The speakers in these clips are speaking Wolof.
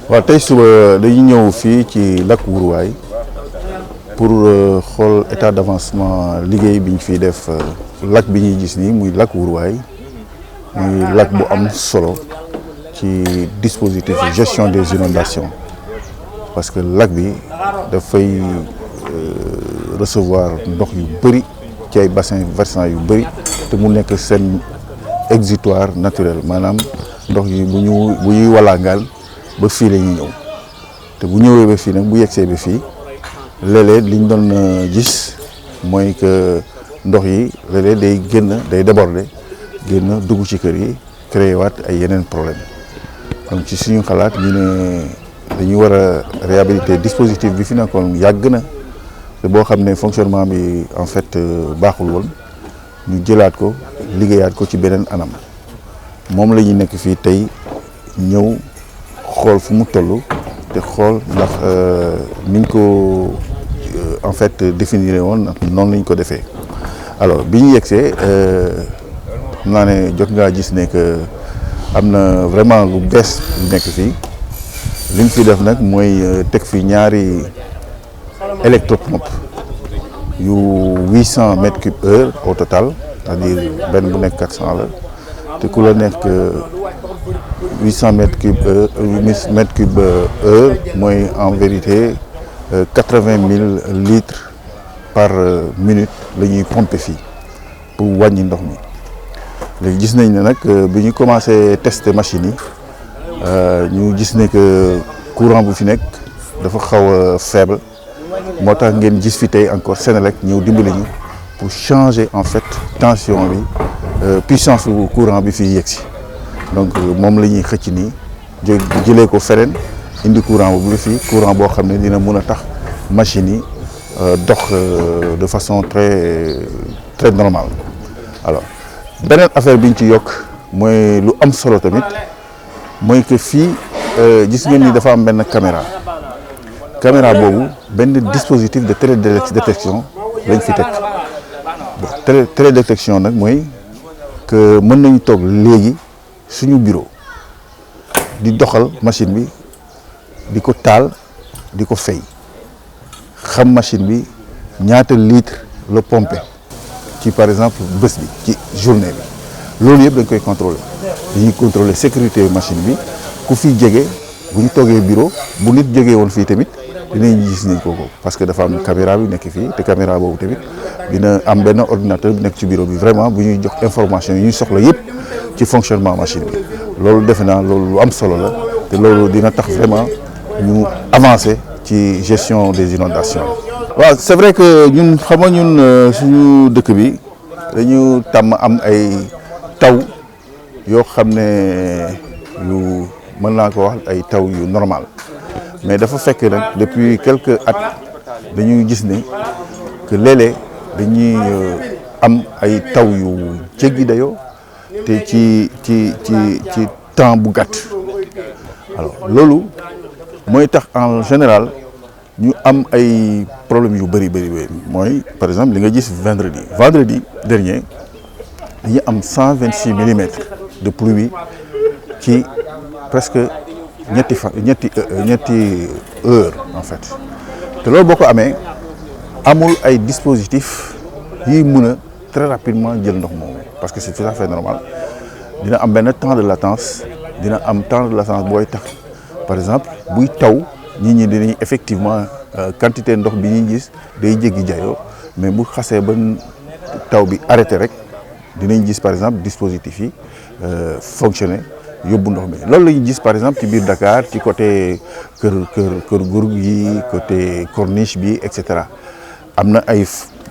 waaw tey suba dañuy ñëw fii ci lac Ourouaye pour xool état d'avancement liggéey bi ñu fiy def lac bi ñuy gis nii muy lac Ourouaye muy lac bu am solo ci dispositif gestion des inondations parce que lac bi dafay recevoir ndox yu bëri ci ay bassins versants yu bëri te mu nekk seen exutoire naturel maanaam ndox yi bu ñuy walaangaan ba fii la ñuy ñëw te bu ñëwee ba fii nag bu yegsee ba fii léeg-léeg li ñu doon gis mooy que ndox yi léeg-léeg day génn day déborder génn dugg ci kër yi créé waat ay yeneen problème donc ci suñu xalaat ñu ne dañuy war a réhabiliter dispositif bi fi nekkoon yàgg na te boo xam ne fonctionnement bi en fait baaxul woon ñu jëlaat ko liggéeyaat ko ci beneen anam moom la ñu nekk fii tey ñëw xool fu mu toll te xool ndax niñ ko en fait définir woon noonu lañ ko defee alors bi ñu yegsee xam naa ne jot ngaa gis ne que am na vraiment lu bees lu nekk fii li ñu fi def nag mooy teg fi ñaari électropompe yu 800 mètres cubes heure au total c'est-à-dire benn bu nekk 400 la te ku la nekk 800 mètres cubes heure mooy en vérité 80 000 litres par minute la ñuy pomper fii pour wàññi ndox mi léegi gis nañ ne nag bi ñu commencé tester machine yi ñu gis ne que courant bu fi nekk dafa xaw a faible moo tax ngeen gis fi tey encore Senelec ñëw dimbali ñu pour changer en fait tension bi puissance su courant bi fii yegsi donc moom la ñuy xëcc nii jëlee ko feneen indi courant bu fii courant boo xam ne dina mun a tax machines yi dox de façon très normale. alors beneen affaire bi ñu ci yokk mooy lu am solo tamit mooy que fii gis ngeen ni dafa am benn caméra boobu benn dispositif de télédétection lañ fi teg télédétection nag mooy que mën nañu toog léegi suñu bureau di doxal machine bi di ko taal di ko fay xam machine bi ñaata litre la pomper ci par exemple bés bi ci journée bi loolu yëpp dañ koy contrôler dañuy contrôler sécurité machine bi ku fi jege bu ñu toogee bureau bu nit jógee woon fii tamit dinañ gis ni kooku parce que dafa am caméra bi nekk fii te caméra boobu tamit dina am benn ordinateur bi nekk ci bureau bi vraiment bu ñuy jox information yi ñuy soxla yëpp ci fonctionnement machine bi loolu defe naa loolu lu am solo la te loolu dina tax vraiment ñu avancer ci gestion des inondations. waaw c'est vrai que ñun xam nga ñun suñu dëkk bi dañu tàmm am ay taw yoo xam ne yu mën naa ko wax ay taw yu normal mais dafa fekk nag depuis quelques at dañuy gis ne que léeg-léeg dañuy am ay taw yu jéggi dayoo te ci temps bu gàtt alors loolu mooy tax en général ñu am ay problèmes yu bëri mooy par exemple li nga gis vendredi dernier dañu am 126 millimètres de pluie ci presque ñetti heure en fait te loolu boo ko amee amul ay dispositifs yi mën a très rapidement jël ndox moomu parce que c'est tout à fait normal dina am benn temps de latence booy tax par exemple buy taw nit ñi dinañ effectivement quantité ndox bi ñuy gis day jéggi jayoo mais bu xasee ba taw bi arrêté rek dinañ gis par exemple dispositifs yi fonctionner yóbbu ndox mi loolu la ñuy gis par exemple ci biir Dakar ci côté kër Gourg yi côté Corniche bi et cetera am na ay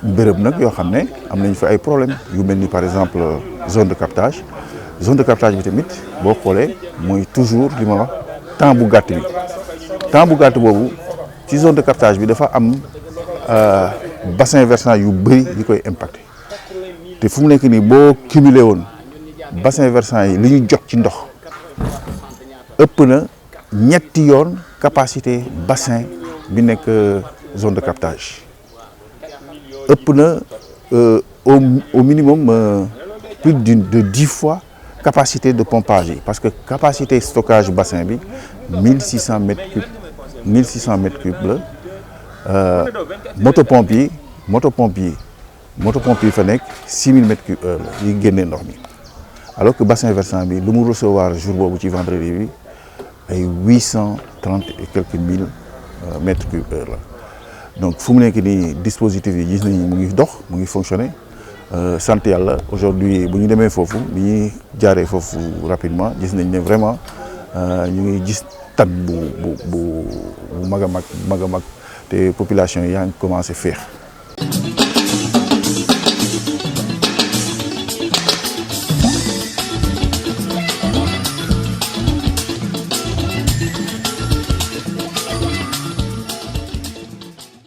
béréb nag yoo xam ne am nañ fa ay problèmes yu mel ni par exemple zone de captage bi tamit boo xoolee mooy toujours li ma wax temps bu gàtt boobu ci zone de captage bi dafa am bassin versant yu bëri yi koy impacté te fu mu nekk nii boo cumulé woon bassin versant yi li ñu jot ci ndox ëpp na ñetti yoon capacité bassin bi nekk zone de captage ëpp na au minimum plus de 10 fois capacité de pompage parce que capacité stockage bassin bi 1600 mètres cubes 1600 mètres cubes la motopompe yi fa nekk 6000 mètres cubes heure la yi génnee ndox mi alors que bassin versant bi lu mu recevoir jour boobu ci vendredi bi ay 830 et quelques mille mètres cubes heure la donc fu mu nekk nii dispositif yi gis nañu mu ngi dox mu ngi fonctionner sant yàlla aujourd'hui bu ñu demee foofu bi ñuy jaaree foofu rapidement gis nañ ne vraiment ñu ngi gis tat bu mag a mag te population yi yaa ngi commencé féex.